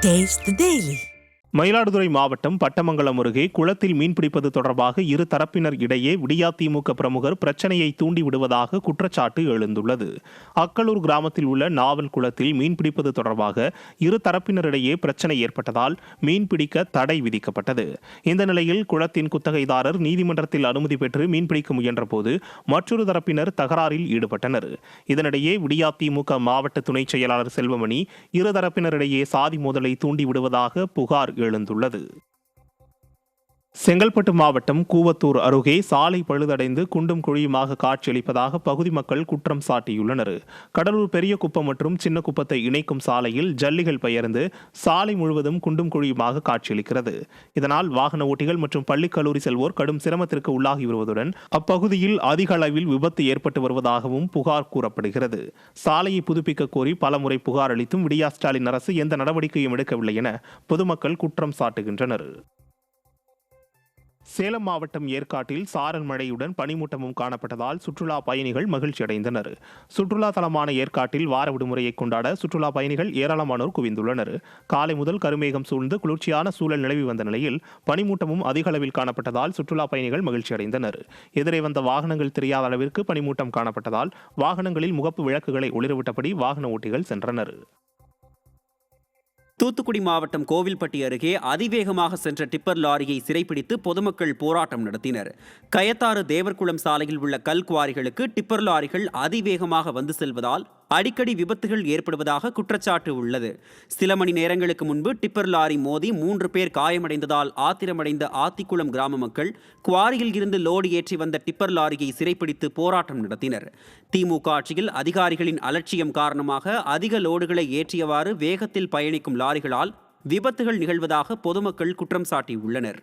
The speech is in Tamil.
Taste the Daily. மயிலாடுதுறை மாவட்டம் பட்டமங்கலம் அருகே குளத்தில் மீன்பிடிப்பது தொடர்பாக இரு தரப்பினர் இடையே விடியா திமுக பிரமுகர் பிரச்சனையை தூண்டிவிடுவதாக குற்றச்சாட்டு எழுந்துள்ளது. அக்கலூர் கிராமத்தில் உள்ள நாவல் குளத்தில் மீன்பிடிப்பது தொடர்பாக இரு தரப்பினரிடையே பிரச்சனை ஏற்பட்டதால் மீன்பிடிக்க தடை விதிக்கப்பட்டது. இந்த நிலையில் குளத்தின் குத்தகைதாரர் நீதிமன்றத்தில் அனுமதி பெற்று மீன்பிடிக்க முயன்றபோது மற்றொரு தரப்பினர் தகராறில் ஈடுபட்டனர். இதனிடையே விடியா திமுக மாவட்ட துணை செயலாளர் செல்வமணி இரு தரப்பினரிடையே சாதி மோதலை தூண்டிவிடுவதாக புகார் எழுந்துள்ளது. செங்கல்பட்டு மாவட்டம் கூவத்தூர் அருகே சாலை பழுதடைந்து குண்டும் குழியுமாக காட்சியளிப்பதாக பகுதி மக்கள் குற்றம் சாட்டியுள்ளனர். கடலூர் பெரிய குப்பம் மற்றும் சின்ன குப்பத்தை இணைக்கும் சாலையில் ஜல்லிகள் பெயர்ந்து சாலை முழுவதும் குண்டும் குழியுமாக காட்சியளிக்கிறது. இதனால் வாகன ஓட்டிகள் மற்றும் பள்ளி கல்லூரி செல்வோர் கடும் சிரமத்திற்கு உள்ளாகி வருவதுடன் அப்பகுதியில் அதிக அளவில் விபத்து ஏற்பட்டு வருவதாகவும் புகார் கூறப்படுகிறது. சாலையை புதுப்பிக்க கோரி பலமுறை புகார் அளித்தும் விடியா ஸ்டாலின் அரசு எந்த நடவடிக்கையும் எடுக்கவில்லை என பொதுமக்கள் குற்றம் சாட்டுகின்றனர். சேலம் மாவட்டம் ஏற்காட்டில் சாரல் மழையுடன் பனிமூட்டமும் காணப்பட்டதால் சுற்றுலா பயணிகள் மகிழ்ச்சி அடைந்தனர். சுற்றுலா தலமான ஏற்காட்டில் வார விடுமுறையை கொண்டாட சுற்றுலா பயணிகள் ஏராளமானோர் குவிந்துள்ளனர். காலை முதல் கருமேகம் சூழ்ந்து குளிர்ச்சியான சூழல் நிலவி வந்த நிலையில் பனிமூட்டமும் அதிக அளவில் காணப்பட்டதால் சுற்றுலா பயணிகள் மகிழ்ச்சி அடைந்தனர். எதிரே வந்த வாகனங்கள் தெரியாத அளவிற்கு பனிமூட்டம் காணப்பட்டதால் வாகனங்களில் முகப்பு விளக்குகளை ஒளிரவிட்டபடி வாகன ஓட்டிகள் சென்றனர். தூத்துக்குடி மாவட்டம் கோவில்பட்டி அருகே அதிவேகமாக சென்ற டிப்பர் லாரியை சிறைப்பிடித்து பொதுமக்கள் போராட்டம் நடத்தினர். கயத்தாறு தேவர்குளம் சாலையில் உள்ள கல் குவாரிகளுக்கு டிப்பர் லாரிகள் அதிவேகமாக வந்து செல்வதால் அடிக்கடி விபத்துகள் ஏற்படுவதாக குற்றச்சாட்டு உள்ளது. சில மணி நேரங்களுக்கு முன்பு டிப்பர் லாரி மோதி 3 பேர் காயமடைந்ததால் ஆத்திரமடைந்த ஆத்திக்குளம் கிராம மக்கள் குவாரியில் இருந்து லோடு ஏற்றி வந்த டிப்பர் லாரியை சிறைப்பிடித்து போராட்டம் நடத்தினர். திமுக ஆட்சியில் அதிகாரிகளின் அலட்சியம் காரணமாக அதிக லோடுகளை ஏற்றியவாறு வேகத்தில் பயணிக்கும் லாரிகளால் விபத்துகள் நிகழ்வதாக பொதுமக்கள் குற்றம் சாட்டியுள்ளனர்.